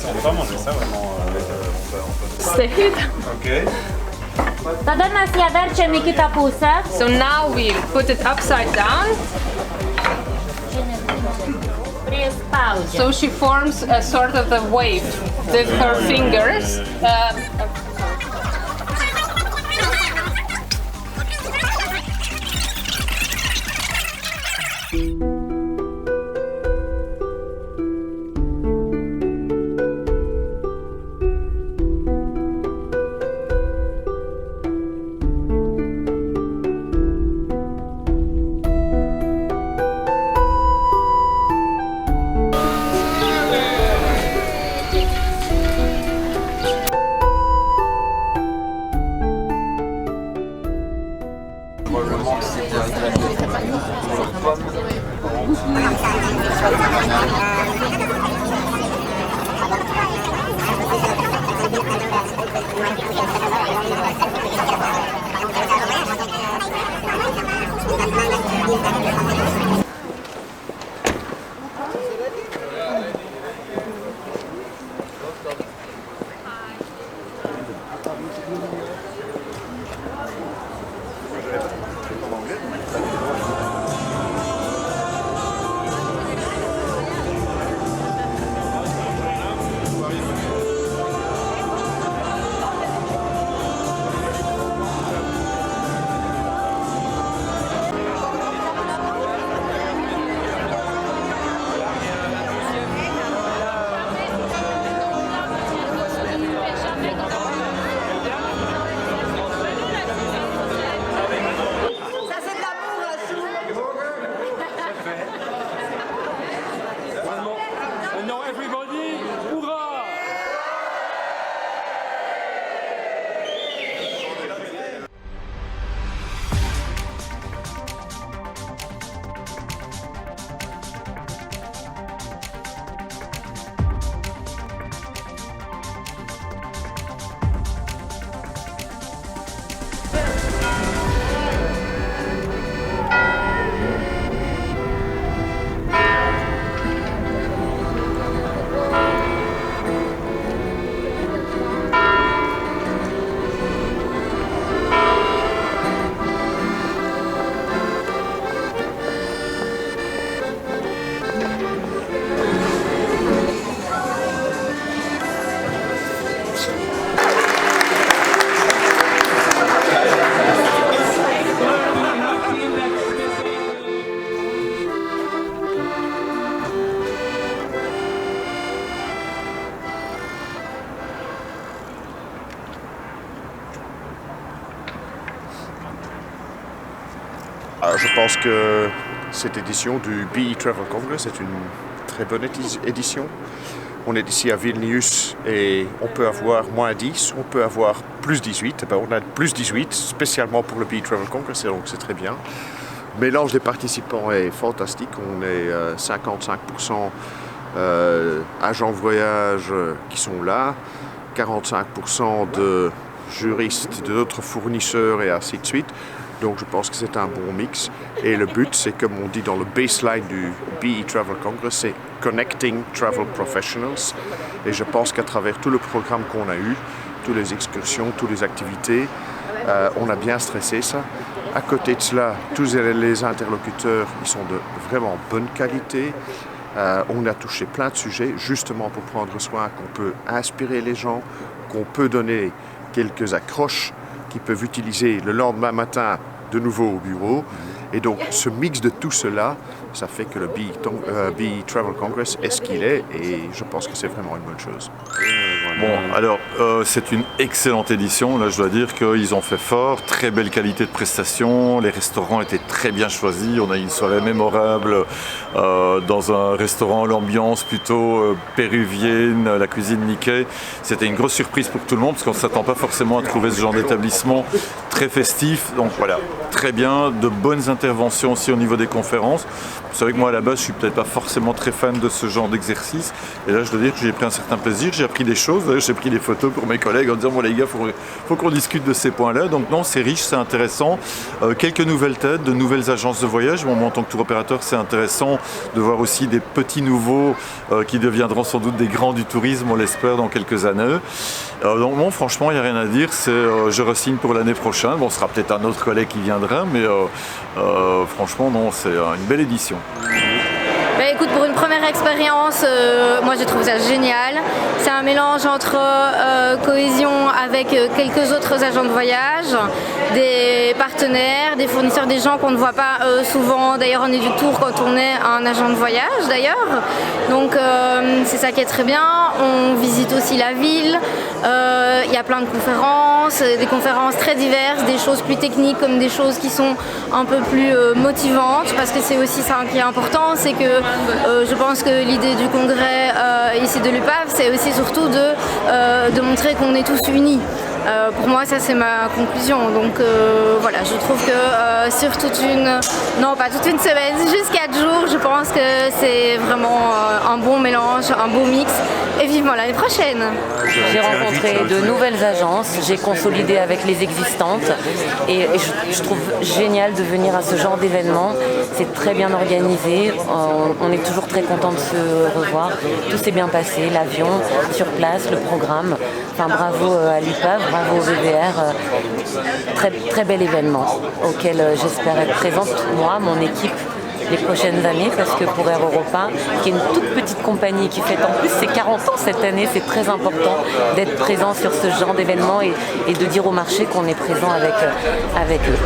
On doit manger ça vraiment. Stehid. Ok. Da danas ja verčem Nikita pusă. So now we put it upside down. Press pause. So she forms a sort of a wave with her fingers. Je pense que cette édition du BE Travel Congress est une très bonne édition. On est ici à Vilnius et on peut avoir moins 10, on peut avoir plus 18. Et ben on a plus 18 spécialement pour le BE Travel Congress et donc c'est très bien. Le mélange des participants est fantastique. On est 55% agents de voyage qui sont là, 45% de juristes, d'autres fournisseurs et ainsi de suite. Donc je pense que c'est un bon mix. Et le but, c'est comme on dit dans le baseline du BE Travel Congress, c'est Connecting Travel Professionals. Et je pense qu'à travers tout le programme qu'on a eu, toutes les excursions, toutes les activités, on a bien stressé ça. À côté de cela, tous les interlocuteurs, ils sont de vraiment bonne qualité. On a touché plein de sujets, justement pour prendre soin qu'on peut inspirer les gens, qu'on peut donner quelques accroches qu'ils peuvent utiliser le lendemain matin de nouveau au bureau. Et donc ce mix de tout cela, ça fait que le BE Travel Congress est ce qu'il est et je pense que c'est vraiment une bonne chose. Bon, alors c'est une excellente édition, là je dois dire qu'ils ont fait fort, très belle qualité de prestation, les restaurants étaient très bien choisis, on a eu une soirée mémorable dans un restaurant, l'ambiance plutôt péruvienne, la cuisine Nikkei. C'était une grosse surprise pour tout le monde parce qu'on ne s'attend pas forcément à trouver ce genre d'établissement très festif, donc voilà, très bien, de bonnes interventions interventions aussi au niveau des conférences. Vous savez que moi à la base je suis peut-être pas forcément très fan de ce genre d'exercice et là je dois dire que j'ai pris un certain plaisir, j'ai appris des choses, j'ai pris des photos pour mes collègues en disant bon les gars faut qu'on discute de ces points-là, donc non c'est riche, c'est intéressant, quelques nouvelles têtes, de nouvelles agences de voyage. Bon, moi en tant que tour opérateur c'est intéressant de voir aussi des petits nouveaux qui deviendront sans doute des grands du tourisme, on l'espère dans quelques années. Donc bon franchement il n'y a rien à dire, je re-signe pour l'année prochaine, bon ce sera peut-être un autre collègue qui viendra mais franchement non c'est une belle édition. Bah écoute, pour une première expérience, moi j'ai trouvé ça génial. C'est un mélange entre cohésion avec quelques autres agents de voyage, des partenaires, des fournisseurs, des gens qu'on ne voit pas souvent. D'ailleurs on est du tour quand on est un agent de voyage d'ailleurs. Donc c'est ça qui est très bien. On visite aussi la ville. Il y a plein de conférences, des conférences très diverses, des choses plus techniques comme des choses qui sont un peu plus motivantes, parce que c'est aussi ça qui est important, c'est que je pense que l'idée du congrès ici de l'UPAV, c'est aussi surtout de montrer qu'on est tous unis. Pour moi, ça c'est ma conclusion. Donc voilà, je trouve que sur non pas toute une semaine, juste 4 jours, je pense que c'est vraiment un bon mélange, un beau mix. Et vivement l'année prochaine. J'ai rencontré de nouvelles agences, j'ai consolidé avec les existantes et je trouve génial de venir à ce genre d'événement. C'est très bien organisé, on est toujours très content de se revoir. Tout s'est bien passé, l'avion, sur place, le programme. Enfin bravo à l'UPAV, bravo au VVR. Très, très bel événement auquel j'espère être présente, moi, mon équipe, les prochaines années, parce que pour Air Europa, qui est une toute petite compagnie qui fête en plus ses 40 ans cette année, c'est très important d'être présent sur ce genre d'événement et de dire au marché qu'on est présent avec eux.